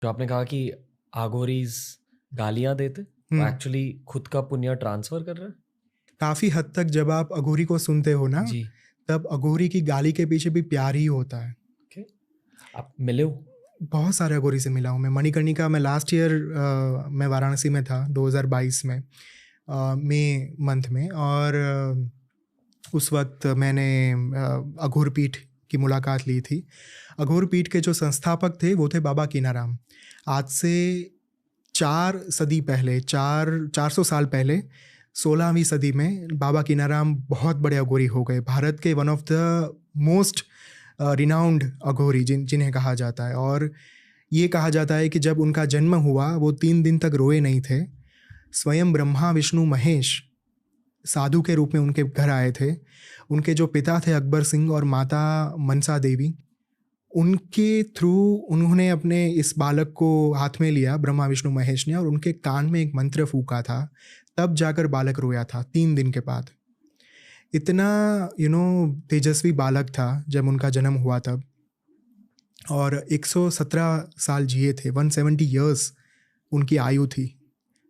जो आपने कहा कि आगोरीज गालियां देते, वो एक्चुअली खुद का पुण्य ट्रांसफर कर रहे हैं। काफ़ी हद तक जब आप अघोरी को सुनते हो ना, जी। तब अघोरी की गाली के पीछे भी प्यार ही होता है। ओके, आप मिले हो? बहुत सारे अघोरी से मिला हूँ मैं। मणिकर्णिका में लास्ट ईयर मैं वाराणसी में था 2022 में, मई मंथ में, और उस वक्त मैंने अघोर पीठ की मुलाकात ली थी। अघोर पीठ के जो संस्थापक थे वो थे बाबा कीनाराम। आज से 4 सदी पहले, 400 साल पहले, 16वीं सदी में बाबा कीनाराम बहुत बड़े अघोरी हो गए। भारत के one of the most renowned Aghori जिन्हें कहा जाता है। और ये कहा जाता है कि जब उनका जन्म हुआ वो 3 दिन तक रोए नहीं थे। स्वयं ब्रह्मा विष्णु महेश साधु के रूप में उनके घर आए थे। उनके जो पिता थे अकबर सिंह और माता मनसा देवी, उनके थ्रू उन्होंने अपने इस बालक को हाथ में लिया, ब्रह्मा विष्णु महेश ने, और उनके कान में एक मंत्र फूका था। तब जाकर बालक रोया था 3 दिन के बाद। इतना तेजस्वी बालक था जब उनका जन्म हुआ तब। और 117 साल जिए थे, 170 ईयर्स उनकी आयु थी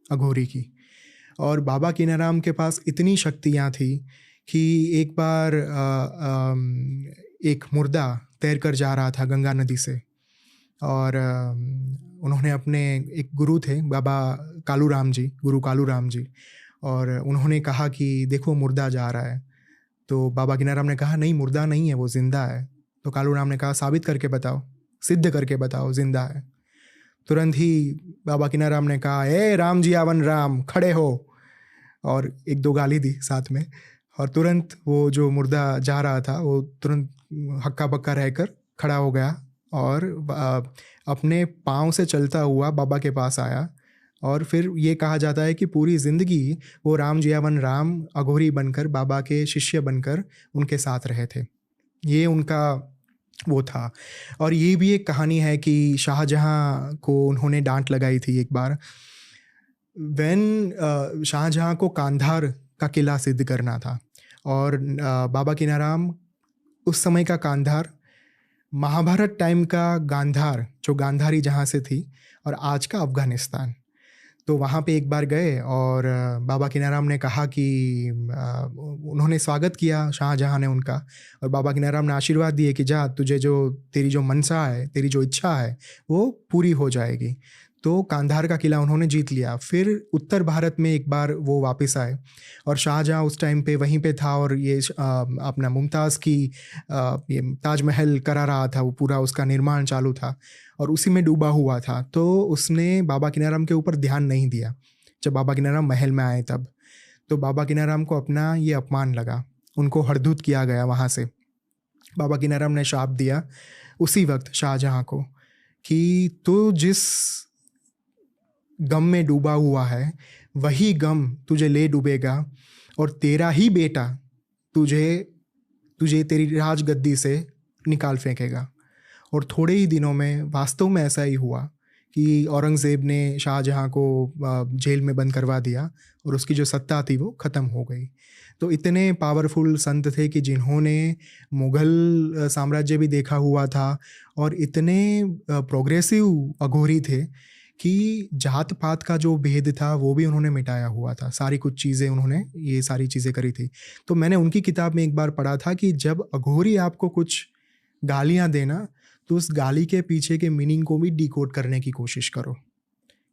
अघोरी की। और बाबा कीनाराम के पास इतनी शक्तियाँ थी कि एक बार एक मुर्दा तैर कर जा रहा था गंगा नदी से, और उन्होंने अपने एक गुरु थे बाबा कालू राम जी, गुरु कालू राम जी, और उन्होंने कहा कि देखो मुर्दा जा रहा है। तो बाबा कीनाराम ने कहा नहीं, मुर्दा नहीं है, वो जिंदा है। तो कालू राम ने कहा साबित करके बताओ, सिद्ध करके बताओ जिंदा है। तुरंत ही बाबा कीनाराम ने कहा ए राम जी आवन राम, खड़े हो, और एक दो गाली दी साथ में। और तुरंत वो जो मुर्दा जा रहा था वो तुरंत हक्का बक्का रहकर खड़ा हो गया और अपने पाँव से चलता हुआ बाबा के पास आया। और फिर ये कहा जाता है कि पूरी ज़िंदगी वो राम जियावन राम अघोरी बनकर, बाबा के शिष्य बनकर उनके साथ रहे थे। ये उनका वो था। और ये भी एक कहानी है कि शाहजहाँ को उन्होंने डांट लगाई थी एक बार, शाहजहाँ को कांधार का किला सिद्ध करना था। और बाबा कीनाराम उस समय का कांधार, महाभारत टाइम का गांधार, जो गांधारी जहाँ से थी, और आज का अफगानिस्तान। तो वहाँ पे एक बार गए और बाबा कीनाराम ने कहा कि उन्होंने स्वागत किया शाहजहाँ ने उनका, और बाबा कीनाराम ने आशीर्वाद दिए कि जा, तुझे जो तेरी जो मनसा है, तेरी जो इच्छा है वो पूरी हो जाएगी। तो कांधार का किला उन्होंने जीत लिया। फिर उत्तर भारत में एक बार वो वापस आए, और शाहजहाँ उस टाइम पे वहीं पे था, और ये अपना मुमताज़ की ये ताजमहल करा रहा था, वो पूरा उसका निर्माण चालू था और उसी में डूबा हुआ था। तो उसने बाबा कीनाराम के ऊपर ध्यान नहीं दिया जब बाबा कीनाराम महल में आए तब। तो बाबा कीनाराम को अपना ये अपमान लगा, उनको हरदूत किया गया वहाँ से। बाबा कीनाराम ने शाप दिया उसी वक्त शाहजहाँ को कि तू जिस गम में डूबा हुआ है वही गम तुझे ले डूबेगा, और तेरा ही बेटा तुझे तुझे तेरी राजगद्दी से निकाल फेंकेगा। और थोड़े ही दिनों में वास्तव में ऐसा ही हुआ कि औरंगज़ेब ने शाहजहाँ को जेल में बंद करवा दिया, और उसकी जो सत्ता थी वो ख़त्म हो गई। तो इतने पावरफुल संत थे कि जिन्होंने मुग़ल साम्राज्य भी देखा हुआ था, और इतने प्रोग्रेसिव अघोरी थे कि जात पात का जो भेद था वो भी उन्होंने मिटाया हुआ था। सारी कुछ चीज़ें उन्होंने ये सारी चीज़ें करी थी। तो मैंने उनकी किताब में एक बार पढ़ा था कि जब अघोरी आपको कुछ गालियाँ देना, तो उस गाली के पीछे के मीनिंग को भी डिकोड करने की कोशिश करो,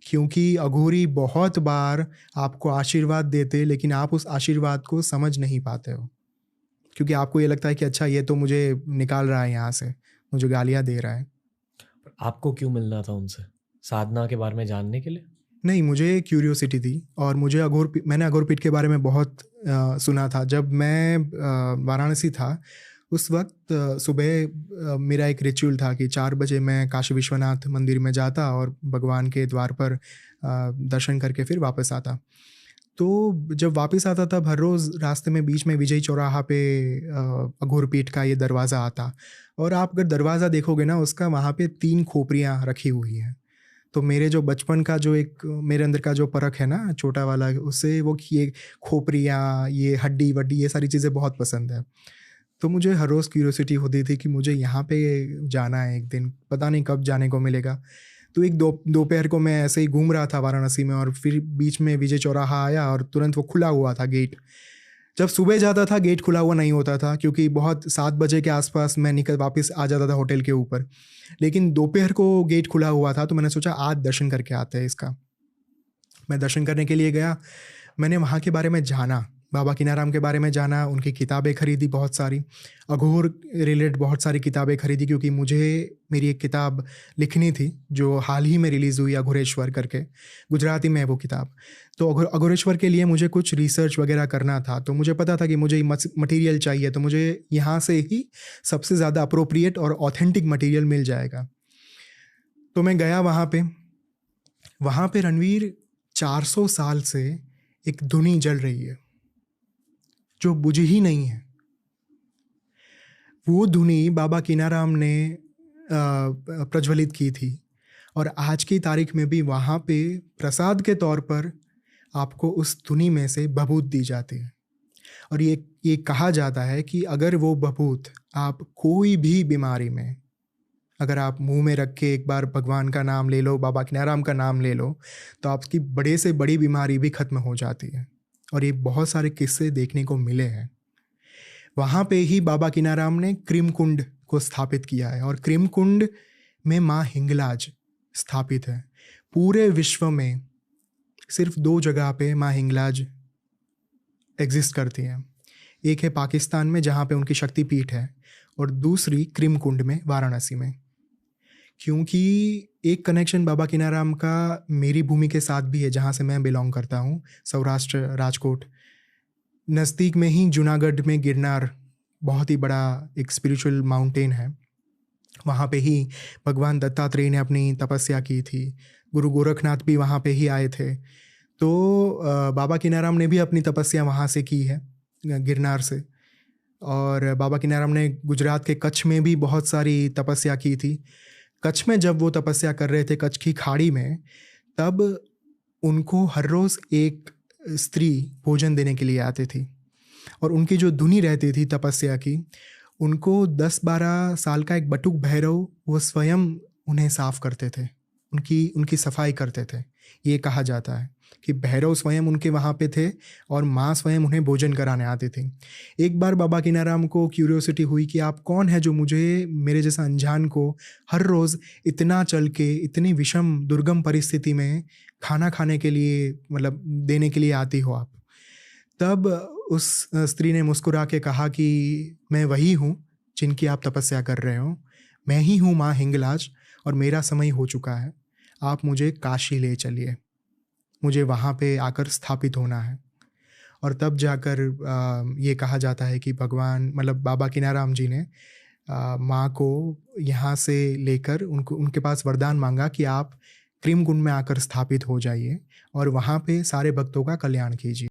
क्योंकि अघोरी बहुत बार आपको आशीर्वाद देते, लेकिन आप उस आशीर्वाद को समझ नहीं पाते हो, क्योंकि आपको ये लगता है कि अच्छा ये तो मुझे निकाल रहा है यहाँ से, मुझे गालियाँ दे रहा है। आपको क्यों मिलना था उनसे? साधना के बारे में जानने के लिए? नहीं, मुझे क्यूरियोसिटी थी, और मुझे मैंने अघोर पीठ के बारे में बहुत सुना था। जब मैं वाराणसी था उस वक्त सुबह मेरा एक रिचुअल था कि 4 बजे मैं काशी विश्वनाथ मंदिर में जाता और भगवान के द्वार पर दर्शन करके फिर वापस आता। तो जब वापस आता तब हर रोज़ रास्ते में बीच में विजय चौराहा पे अघोर पीठ का ये दरवाज़ा आता, और आप अगर दरवाज़ा देखोगे ना उसका, वहाँ पे 3 खोपड़ियाँ रखी हुई हैं। तो मेरे जो बचपन का जो एक मेरे अंदर का जो परख है ना छोटा वाला, उससे वो ये खोपड़ियाँ, ये हड्डी वड्डी, ये सारी चीज़ें बहुत पसंद है। तो मुझे हर रोज़ क्यूरियोसिटी होती थी कि मुझे यहाँ पे जाना है एक दिन, पता नहीं कब जाने को मिलेगा। तो एक दोपहर को मैं ऐसे ही घूम रहा था वाराणसी में, और फिर बीच में विजय चौराहा आया और तुरंत वो खुला हुआ था गेट। जब सुबह जाता था गेट खुला हुआ नहीं होता था, क्योंकि बहुत 7 बजे के आसपास मैं निकल वापस आ जाता था होटल के ऊपर। लेकिन दोपहर को गेट खुला हुआ था, तो मैंने सोचा आज दर्शन करके आते हैं इसका। मैं दर्शन करने के लिए गया। मैंने वहाँ के बारे में जाना, बाबा कीनाराम के बारे में जाना, उनकी किताबें खरीदी बहुत सारी, अघोर रिलेटेड बहुत सारी किताबें खरीदी, क्योंकि मुझे मेरी एक किताब लिखनी थी जो हाल ही में रिलीज़ हुई, अघोरेश्वर करके, गुजराती में है वो किताब। तो अघोरेश्वर के लिए मुझे कुछ रिसर्च वगैरह करना था, तो मुझे पता था कि मुझे मटेरियल चाहिए, तो मुझे यहाँ से ही सबसे ज़्यादा अप्रोप्रिएट और ऑथेंटिक मटेरियल मिल जाएगा। तो मैं गया वहाँ पे रणवीर 400 साल से एक धुनी जल रही है जो बुझी ही नहीं है। वो धुनी बाबा कीनाराम ने प्रज्वलित की थी, और आज की तारीख में भी वहाँ पे प्रसाद के तौर पर आपको उस धुनी में से भभूत दी जाती है। और ये कहा जाता है कि अगर वो भभूत आप कोई भी बीमारी में, अगर आप मुंह में रख के एक बार भगवान का नाम ले लो, बाबा कीनाराम का नाम ले लो, तो आपकी बड़े से बड़ी बीमारी भी खत्म हो जाती है। और ये बहुत सारे किस्से देखने को मिले हैं। वहाँ पे ही बाबा कीनाराम ने क्रीम कुंड को स्थापित किया है, और क्रीम कुंड में माँ हिंगलाज स्थापित है। पूरे विश्व में सिर्फ 2 जगह पे माँ हिंगलाज एग्जिस्ट करती हैं। एक है पाकिस्तान में जहाँ पे उनकी शक्तिपीठ है, और दूसरी क्रीम कुंड में वाराणसी में। क्योंकि एक कनेक्शन बाबा कीनाराम का मेरी भूमि के साथ भी है, जहाँ से मैं बिलोंग करता हूँ, सौराष्ट्र, राजकोट। नज़दीक में ही जूनागढ़ में गिरनार बहुत ही बड़ा एक स्पिरिचुअल माउंटेन है। वहाँ पे ही भगवान दत्तात्रेय ने अपनी तपस्या की थी। गुरु गोरखनाथ भी वहाँ पे ही आए थे। तो बाबा कीनाराम ने भी अपनी तपस्या वहाँ से की है, गिरनार से। और बाबा कीनाराम ने गुजरात के कच्छ में भी बहुत सारी तपस्या की थी। कच्छ में जब वो तपस्या कर रहे थे, कच्छ की खाड़ी में, तब उनको हर रोज़ एक स्त्री भोजन देने के लिए आती थी, और उनकी जो धुनी रहती थी तपस्या की, उनको 10-12 साल का एक बटुक भैरव वो स्वयं उन्हें साफ करते थे, उनकी सफाई करते थे। ये कहा जाता है कि भैरव स्वयं उनके वहाँ पे थे, और माँ स्वयं उन्हें भोजन कराने आती थी। एक बार बाबा कीनाराम को क्यूरियोसिटी हुई कि आप कौन है जो मुझे, मेरे जैसा अनजान को, हर रोज़ इतना चल के इतनी विषम दुर्गम परिस्थिति में खाना खाने के लिए, मतलब देने के लिए आती हो आप। तब उस स्त्री ने मुस्कुरा के कहा कि मैं वही हूँ जिनकी आप तपस्या कर रहे हो, मैं ही हूँ माँ हिंगलाज, और मेरा समय हो चुका है, आप मुझे काशी ले चलिए, मुझे वहाँ पे आकर स्थापित होना है। और तब जाकर ये कहा जाता है कि भगवान, मतलब बाबा कीनाराम जी ने माँ को यहाँ से लेकर उनके पास वरदान मांगा कि आप क्रीम कुंड में आकर स्थापित हो जाइए, और वहाँ पे सारे भक्तों का कल्याण कीजिए।